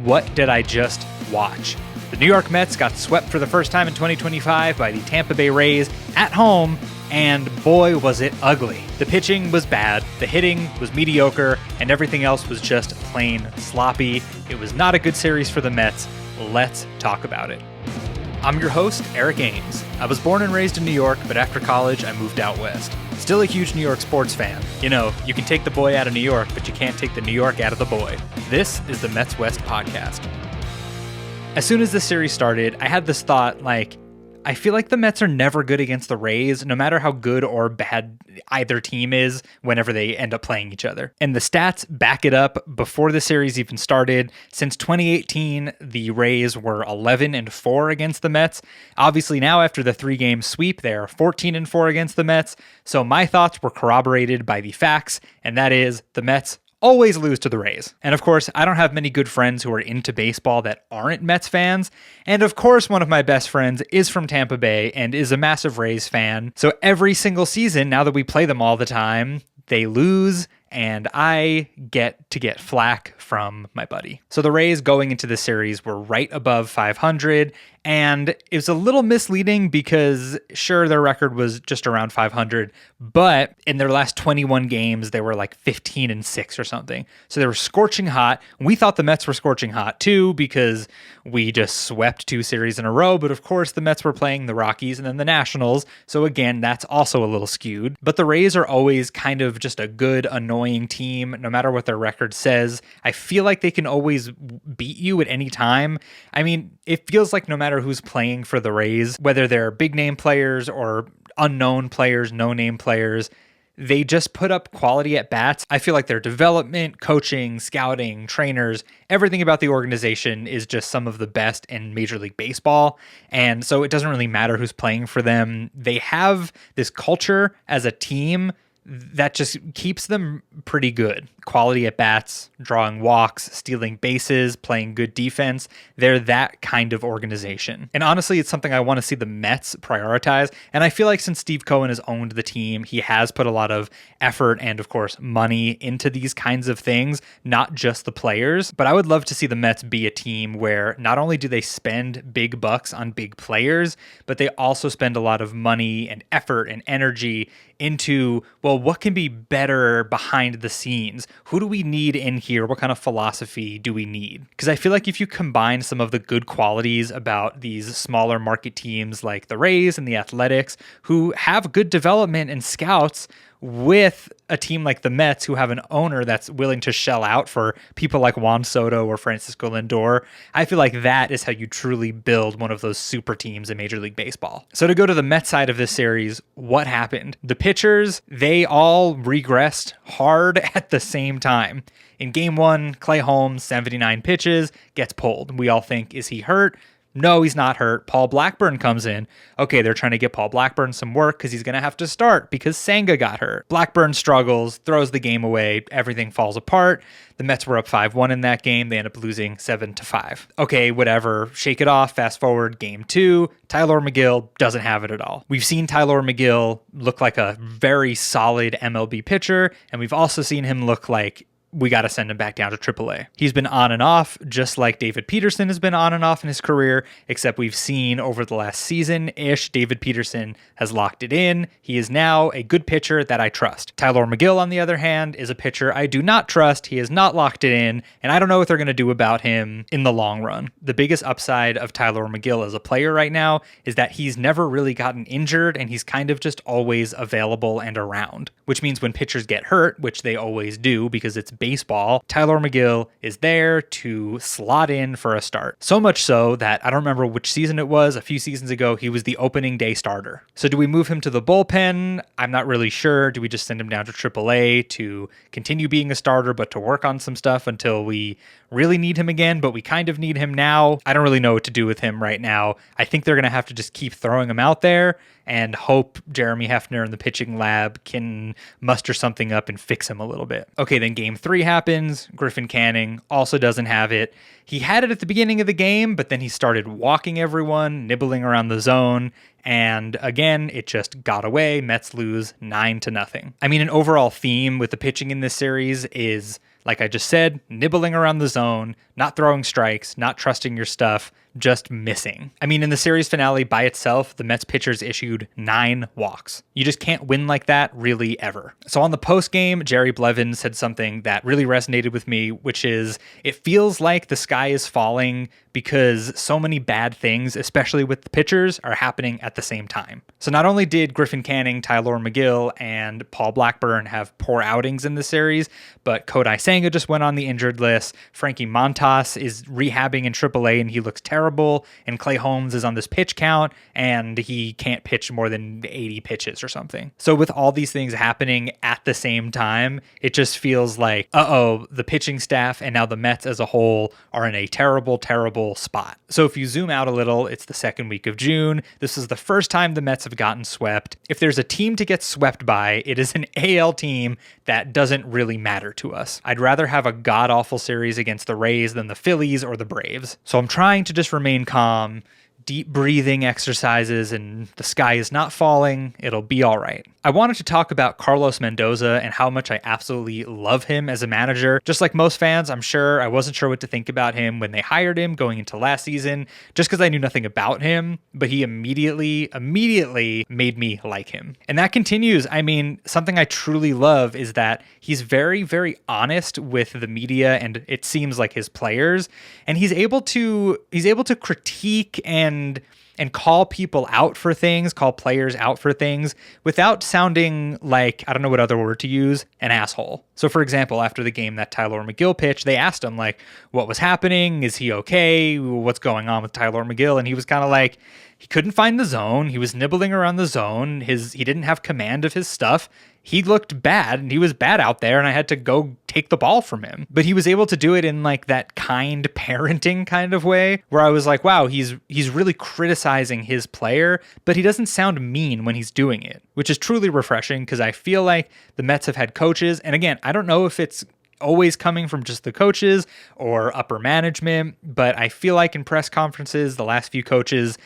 What did I just watch? The New York Mets got swept for the first time in 2025 by the Tampa Bay Rays at home, and boy was it ugly. The pitching was bad, the hitting was mediocre, and everything else was just plain sloppy. It was not a good series for the Mets. Let's talk about it. I'm your host, Eric Ames. I was born and raised in New York, but after college, I moved out west. Still a huge New York sports fan. You know, you can take the boy out of New York, but you can't take the New York out of the boy. This is the Mets West podcast. As soon as this series started, I had this thought, I feel like the Mets are never good against the Rays, no matter how good or bad either team is whenever they end up playing each other. And the stats back it up before the series even started. Since 2018, the Rays were 11-4 against the Mets. Obviously now after the 3-game sweep, they're 14-4 against the Mets. So my thoughts were corroborated by the facts, and that is the Mets always lose to the Rays. And of course, I don't have many good friends who are into baseball that aren't Mets fans. And of course, one of my best friends is from Tampa Bay and is a massive Rays fan. So every single season, now that we play them all the time, they lose, and I get to get flack from my buddy. So the Rays going into the series were right above 500, and it was a little misleading because sure, their record was just around 500, but in their last 21 games, they were like 15-6 or something. So they were scorching hot. We thought the Mets were scorching hot too because we just swept 2 series in a row, but of course the Mets were playing the Rockies and then the Nationals. So again, that's also a little skewed. But the Rays are always kind of just a good, annoying team, no matter what their record says. I feel like they can always beat you at any time. I mean, it feels like no matter who's playing for the Rays, whether they're big name players or unknown players, no name players, they just put up quality at bats. I feel like their development, coaching, scouting, trainers, everything about the organization is just some of the best in Major League Baseball. And so it doesn't really matter who's playing for them. They have this culture as a team that just keeps them pretty good. Quality at bats, drawing walks, stealing bases, playing good defense. They're that kind of organization. And honestly, it's something I want to see the Mets prioritize. And I feel like since Steve Cohen has owned the team, he has put a lot of effort and, of course, money into these kinds of things, not just the players. But I would love to see the Mets be a team where not only do they spend big bucks on big players, but they also spend a lot of money and effort and energy into, well, what can be better behind the scenes? Who do we need in here? What kind of philosophy do we need? Because I feel like if you combine some of the good qualities about these smaller market teams like the Rays and the Athletics, who have good development and scouts, with a team like the Mets who have an owner that's willing to shell out for people like Juan Soto or Francisco Lindor, I feel like that is how you truly build one of those super teams in Major League Baseball. So to go to the Mets side of this series, what happened? The pitchers, they all regressed hard at the same time. In game 1, Clay Holmes, 79 pitches, gets pulled. We all think, is he hurt? No, he's not hurt. Paul Blackburn comes in. Okay, they're trying to get Paul Blackburn some work because he's going to have to start because Senga got hurt. Blackburn struggles, throws the game away. Everything falls apart. The Mets were up 5-1 in that game. They end up losing 7-5. Okay, whatever. Shake it off. Fast forward game 2. Tyler McGill doesn't have it at all. We've seen Tyler McGill look like a very solid MLB pitcher, and we've also seen him look like we got to send him back down to AAA. He's been on and off, just like David Peterson has been on and off in his career, except we've seen over the last season-ish, David Peterson has locked it in. He is now a good pitcher that I trust. Tyler McGill, on the other hand, is a pitcher I do not trust. He has not locked it in, and I don't know what they're going to do about him in the long run. The biggest upside of Tyler McGill as a player right now is that he's never really gotten injured, and he's kind of just always available and around, which means when pitchers get hurt, which they always do because it's baseball, Tyler McGill is there to slot in for a start. So much so that I don't remember which season it was. A few seasons ago, he was the opening day starter. So do we move him to the bullpen? I'm not really sure. Do we just send him down to AAA to continue being a starter, but to work on some stuff until we really need him again, but we kind of need him now? I don't really know what to do with him right now. I think they're going to have to just keep throwing him out there and hope Jeremy Hefner and the pitching lab can muster something up and fix him a little bit. Okay, then game 3 happens. Griffin Canning also doesn't have it. He had it at the beginning of the game, but then he started walking everyone, nibbling around the zone, and again, it just got away. Mets lose 9-0. I mean, an overall theme with the pitching in this series is, like I just said, nibbling around the zone, not throwing strikes, not trusting your stuff, just missing. I mean, in the series finale by itself, the Mets pitchers issued 9 walks. You just can't win like that really ever. So on the post game, Jerry Blevins said something that really resonated with me, which is it feels like the sky is falling because so many bad things, especially with the pitchers, are happening at the same time. So not only did Griffin Canning, Tylor Megill, and Paul Blackburn have poor outings in the series, but Kodai Senga just went on the injured list. Frankie Montas is rehabbing in AAA and he looks terrible. And Clay Holmes is on this pitch count and he can't pitch more than 80 pitches or something. So with all these things happening at the same time, it just feels like, the pitching staff and now the Mets as a whole are in a terrible, terrible spot. So if you zoom out a little, it's the second week of June. This is the first time the Mets have gotten swept. If there's a team to get swept by, it is an AL team that doesn't really matter to us. I'd rather have a god-awful series against the Rays than the Phillies or the Braves. So I'm trying to just remain calm, deep breathing exercises, and the sky is not falling. It'll be all right. I wanted to talk about Carlos Mendoza and how much I absolutely love him as a manager. Just like most fans, I'm sure I wasn't sure what to think about him when they hired him going into last season, just because I knew nothing about him, but he immediately made me like him. And that continues. I mean, something I truly love is that he's very, very honest with the media and it seems like his players, and he's able to critique and call people out for things, call players out for things without sounding like, I don't know what other word to use, an asshole. So for example, after the game that Tylor Megill pitched, they asked him like, what was happening? Is he okay? What's going on with Tylor Megill? And he was kind of like, he couldn't find the zone. He was nibbling around the zone. He didn't have command of his stuff. He looked bad and he was bad out there and I had to go take the ball from him. But he was able to do it in like that kind parenting kind of way where I was like, wow, he's really criticizing his player, but he doesn't sound mean when he's doing it, which is truly refreshing because I feel like the Mets have had coaches. And again, I don't know if it's always coming from just the coaches or upper management, but I feel like in press conferences, the last few coaches,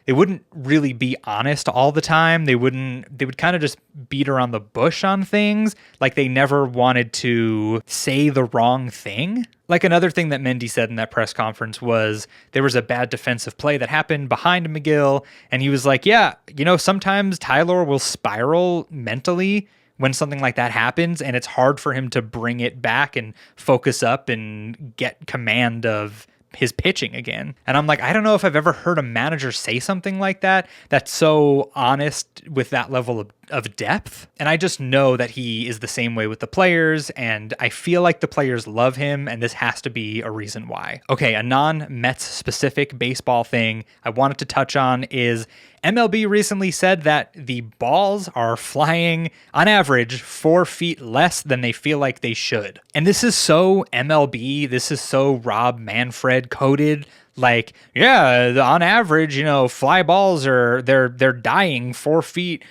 they wouldn't really be honest all the time. They would kind of just beat around the bush on things. Like they never wanted to say the wrong thing. Like another thing that Mendy said in that press conference was there was a bad defensive play that happened behind Megill. And he was like, yeah, sometimes Tylor will spiral mentally when something like that happens. And it's hard for him to bring it back and focus up and get command of his pitching again. And I'm like, I don't know if I've ever heard a manager say something like that that's so honest with that level of depth. And I just know that he is the same way with the players, and I feel like the players love him, and this has to be a reason why. Okay, a non-Mets specific baseball thing I wanted to touch on is MLB recently said that the balls are flying on average 4 feet less than they feel like they should. And this is so MLB, this is so Rob Manfred coded. Like, yeah, on average, fly balls they're dying 4 feet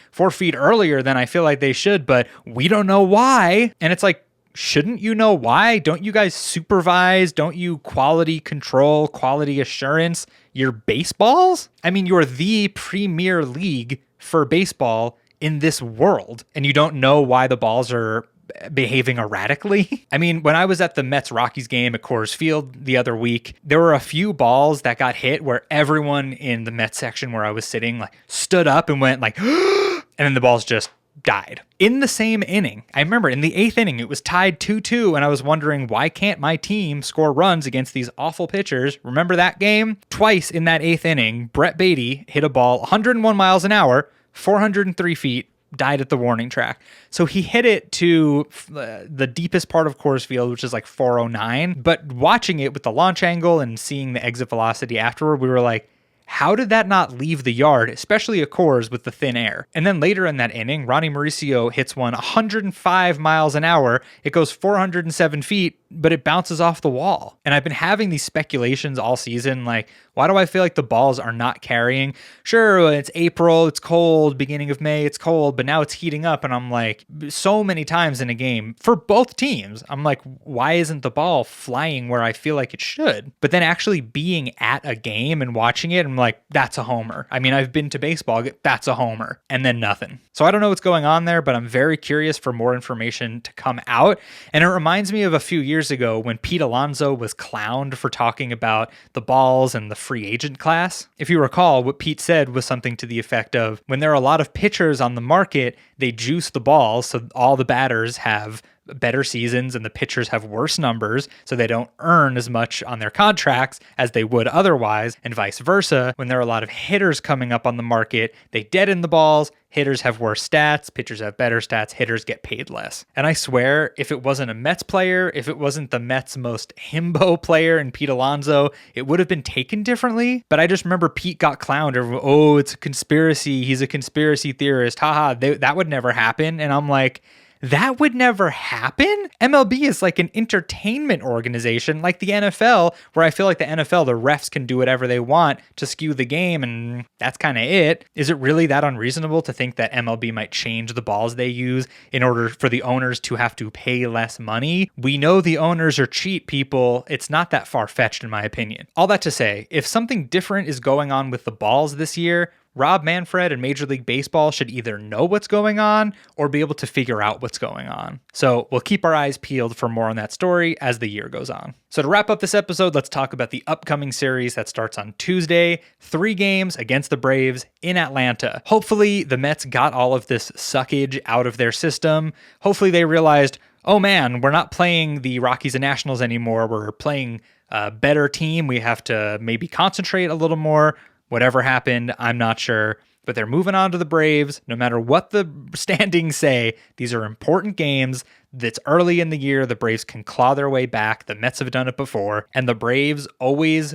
earlier than I feel like they should, but we don't know why. And it's like, shouldn't you know why? Don't you guys supervise? Don't you quality control, quality assurance your baseballs? I mean, you're the premier league for baseball in this world, and you don't know why the balls are behaving erratically. I mean, when I was at the Mets-Rockies game at Coors Field the other week, there were a few balls that got hit where everyone in the Mets section where I was sitting like stood up and went like, and then the balls just died. In the same inning, I remember in the 8th inning, it was tied 2-2, and I was wondering, why can't my team score runs against these awful pitchers? Remember that game? Twice in that 8th inning, Brett Beatty hit a ball 101 miles an hour, 403 feet, died at the warning track. So he hit it to the deepest part of Coors Field, which is like 409. But watching it with the launch angle and seeing the exit velocity afterward, we were like, how did that not leave the yard, especially a Coors with the thin air? And then later in that inning, Ronnie Mauricio hits one 105 miles an hour. It goes 407 feet, but it bounces off the wall. And I've been having these speculations all season, like, why do I feel like the balls are not carrying? Sure, it's April, it's cold, beginning of May, it's cold, but now it's heating up. And I'm like, so many times in a game for both teams, I'm like, why isn't the ball flying where I feel like it should? But then actually being at a game and watching it, I'm like, that's a homer. I mean, I've been to baseball, that's a homer, and then nothing. So I don't know what's going on there, but I'm very curious for more information to come out. And it reminds me of a few years ago when Pete Alonso was clowned for talking about the balls and the free agent class. If you recall, what Pete said was something to the effect of, when there are a lot of pitchers on the market, they juice the balls so all the batters have better seasons and the pitchers have worse numbers, so they don't earn as much on their contracts as they would otherwise, and vice versa. When there are a lot of hitters coming up on the market, they deaden the balls, hitters have worse stats, pitchers have better stats, hitters get paid less. And I swear, if it wasn't a Mets player, if it wasn't the Mets' most himbo player in Pete Alonso, it would have been taken differently. But I just remember Pete got clowned over, oh, it's a conspiracy, he's a conspiracy theorist, haha, that would never happen. And I'm like, that would never happen? MLB is like an entertainment organization like the NFL, where I feel like the NFL, the refs can do whatever they want to skew the game, and that's kind of it. Is it really that unreasonable to think that MLB might change the balls they use in order for the owners to have to pay less money? We know the owners are cheap, people. It's not that far-fetched in my opinion. All that to say, if something different is going on with the balls this year, Rob Manfred and Major League Baseball should either know what's going on or be able to figure out what's going on. So we'll keep our eyes peeled for more on that story as the year goes on. So to wrap up this episode, let's talk about the upcoming series that starts on Tuesday. 3 games against the Braves in Atlanta. Hopefully the Mets got all of this suckage out of their system. Hopefully they realized, oh man, we're not playing the Rockies and Nationals anymore. We're playing a better team. We have to maybe concentrate a little more. Whatever happened, I'm not sure, but they're moving on to the Braves. No matter what the standings say, these are important games. That's early in the year. The Braves can claw their way back. The Mets have done it before, and the Braves always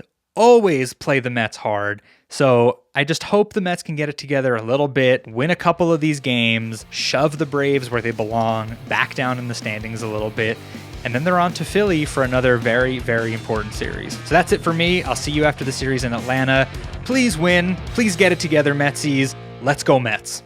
play the Mets hard. So I just hope the Mets can get it together a little bit, win a couple of these games, shove the Braves where they belong, back down in the standings a little bit, and then they're on to Philly for another very, very important series. So that's it for me. I'll see you after the series in Atlanta. Please win. Please get it together, Metsies. Let's go Mets.